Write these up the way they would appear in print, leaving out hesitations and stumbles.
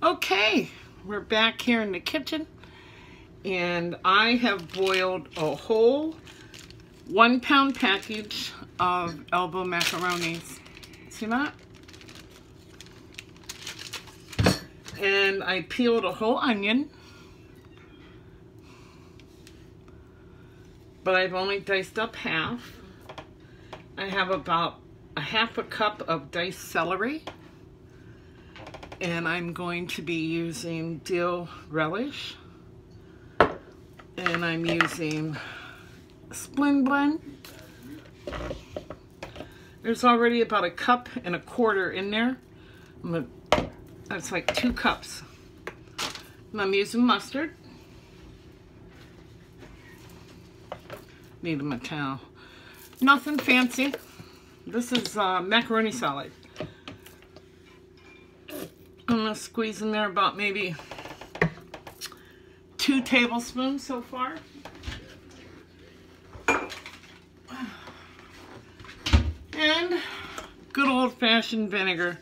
Okay, we're back here in the kitchen, and I have boiled a whole 1 pound package of elbow macaronis. See that? And I peeled a whole onion, but I've only diced up half. I have about a half a cup of diced celery. And I'm going to be using dill relish. And I'm using Splenda blend. There's already about 1.25 cups in there. That's like 2 cups. And I'm using mustard. Need a towel. Nothing fancy. This is macaroni salad. I'm going to squeeze in there about maybe 2 tablespoons so far. And good old-fashioned vinegar.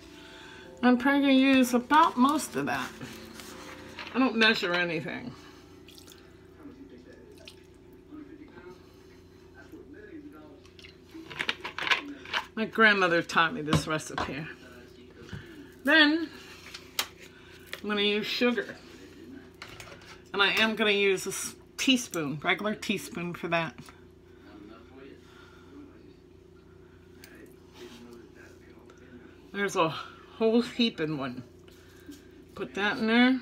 I'm probably going to use about most of that. I don't measure anything. My grandmother taught me this recipe. Then I'm going to use sugar. And I am going to use a teaspoon, regular teaspoon for that. There's a whole heap in one. Put that in there.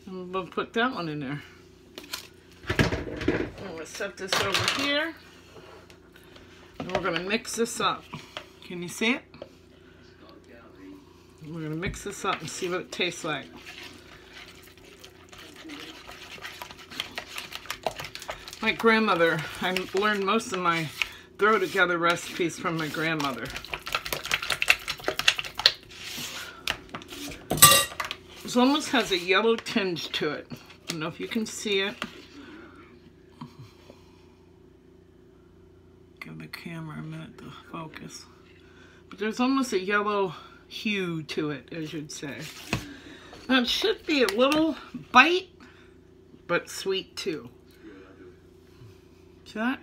And we'll put that one in there. I'm going to set this over here. And we're going to mix this up. Can you see it? We're going to mix this up and see what it tastes like. My grandmother, I learned most of my throw together recipes from my grandmother. This almost has a yellow tinge to it. I don't know if you can see it. Give the camera a minute to focus. But there's almost a yellow hue to it, as you'd say. Now it should be a little bite, but sweet too. See that?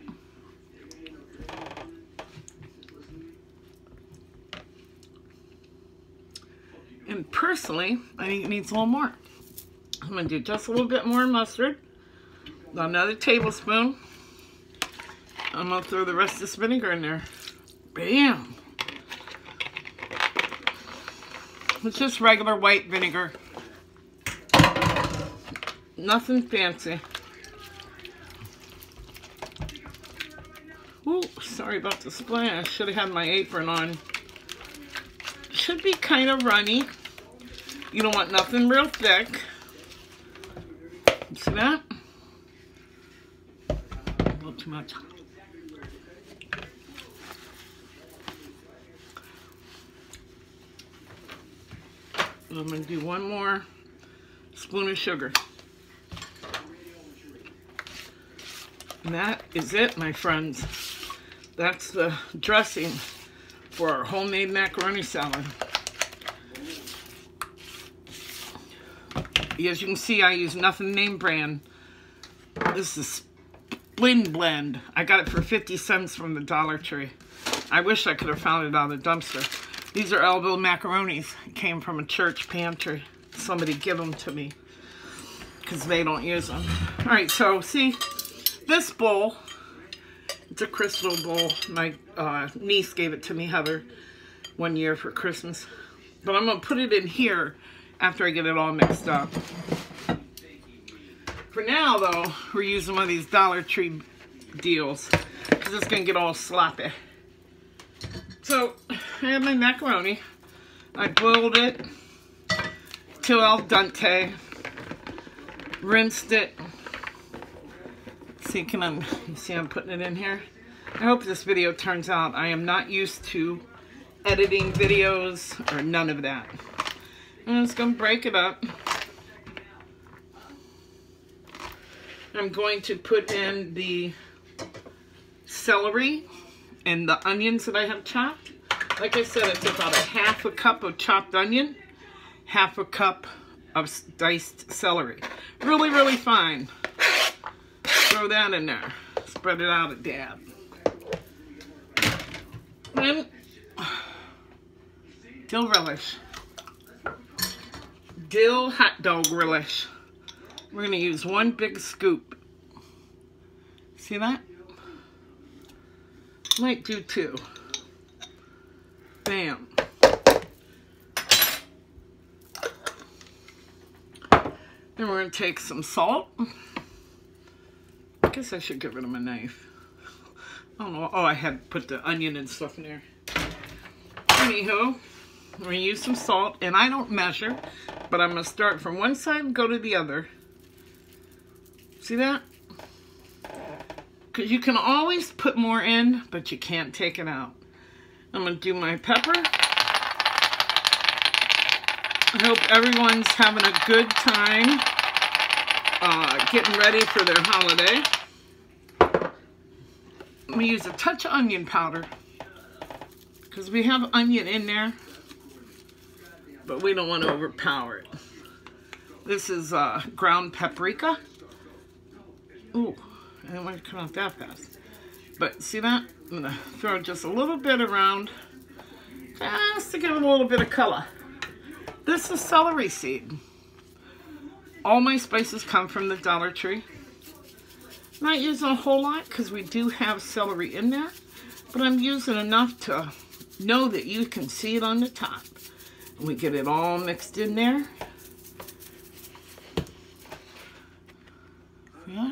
And personally, I think it needs a little more. I'm going to do just a little bit more mustard. Another tablespoon. I'm going to throw the rest of this vinegar in there. Bam! It's just regular white vinegar. Nothing fancy. Ooh, sorry about the splash. Should have had my apron on. Should be kind of runny. You don't want nothing real thick. See that? A little too much. I'm going to do 1 more spoon of sugar. And that is it, my friends. That's the dressing for our homemade macaroni salad. As you can see, I use nothing name brand. This is Splenda blend. I got it for 50 cents from the Dollar Tree. I wish I could have found it out of the dumpster. These are elbow macaronis. It came from a church pantry. Somebody give them to me because they don't use them. All right, so see this bowl. It's a crystal bowl. My niece gave it to me, Heather, one year for Christmas. But I'm going to put it in here after I get it all mixed up. For now, though, we're using one of these Dollar Tree deals because it's going to get all sloppy. So, I have my macaroni. I boiled it till al dente. Rinsed it. See, you see I'm putting it in here? I hope this video turns out. I am not used to editing videos or none of that. I'm just going to break it up. I'm going to put in the celery and the onions that I have chopped. Like I said, it's about a half a cup of chopped onion. half a cup of diced celery. Really, really fine. Throw that in there. Spread it out a dab. Then, dill relish. Dill hot dog relish. We're going to use 1 big scoop. See that? Might do 2. Bam. Then we're going to take some salt. I guess I should get rid of my knife. I don't know. Oh, I had put the onion and stuff in there. Anywho, we're going to use some salt. And I don't measure, but I'm going to start from one side and go to the other. See that? Because you can always put more in, but you can't take it out. I'm going to do my pepper. I hope everyone's having a good time getting ready for their holiday. I'm going to use a touch of onion powder because we have onion in there, but we don't want to overpower it. This is ground paprika. Ooh, I didn't want to come out that fast. But see that? I'm going to throw just a little bit around just to give it a little bit of color. This is celery seed. All my spices come from the Dollar Tree. Not using a whole lot because we do have celery in there, but I'm using enough to know that you can see it on the top. And we get it all mixed in there. Yeah.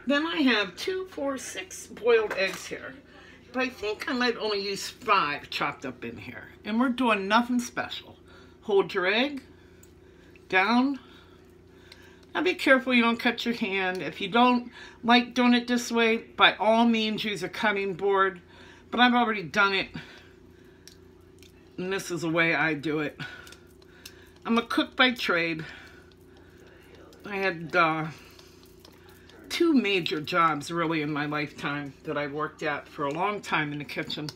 Then I have 2, 4, 6 boiled eggs here. But I think I might only use 5 chopped up in here. And we're doing nothing special. Hold your egg down. Now be careful you don't cut your hand. If you don't like doing it this way, by all means use a cutting board. But I've already done it. And this is the way I do it. I'm a cook by trade. I had 2 major jobs really in my lifetime that I worked at for a long time in the kitchen.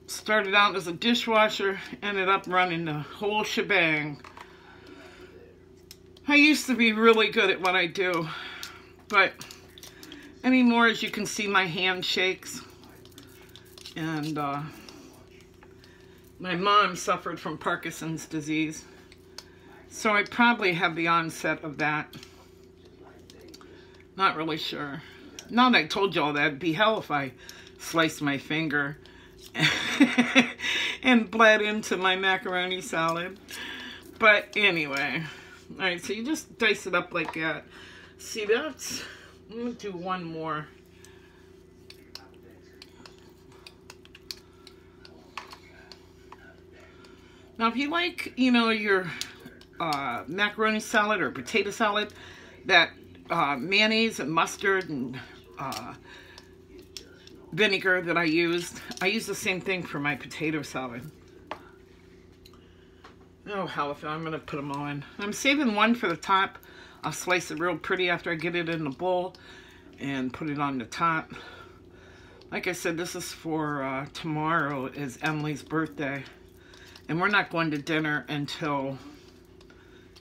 Started out as a dishwasher, ended up running the whole shebang. I used to be really good at what I do, but anymore, as you can see, my hand shakes. And my mom suffered from Parkinson's disease, so I probably have the onset of that. Not really sure. Now that I told you all that, it'd be hell if I sliced my finger and bled into my macaroni salad. But anyway, all right, so you just dice it up like that. See, that's, I'm gonna do one more. Now, if you like, you know, your macaroni salad or potato salad, that mayonnaise and mustard and vinegar that I use the same thing for my potato salad. Oh, hell, I'm going to put them all in. I'm saving one for the top. I'll slice it real pretty after I get it in the bowl and put it on the top. Like I said, this is for tomorrow is Emily's birthday. And we're not going to dinner until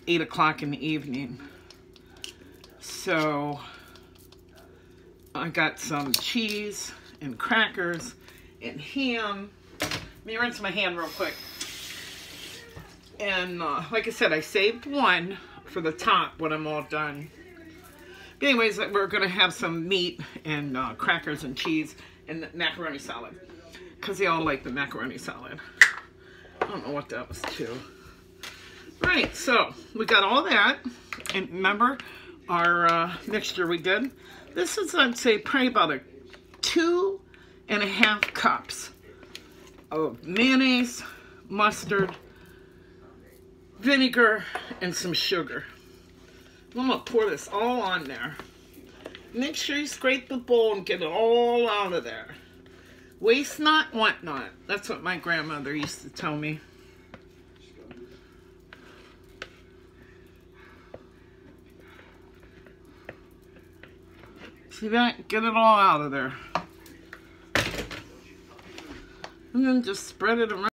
8 o'clock in the evening. So I got some cheese and crackers and ham. Let me rinse my hand real quick. And like I said, I saved one for the top when I'm all done. But anyways, we're going to have some meat and crackers and cheese and macaroni salad. Because they all like the macaroni salad. I don't know what that was too. Right, so we got all that. And remember our mixture we did? This is, I'd say, probably about 2.5 cups of mayonnaise, mustard, vinegar, and some sugar. I'm going to pour this all on there. Make sure you scrape the bowl and get it all out of there. Waste not, want not. That's what my grandmother used to tell me. See that? Get it all out of there. And then just spread it around.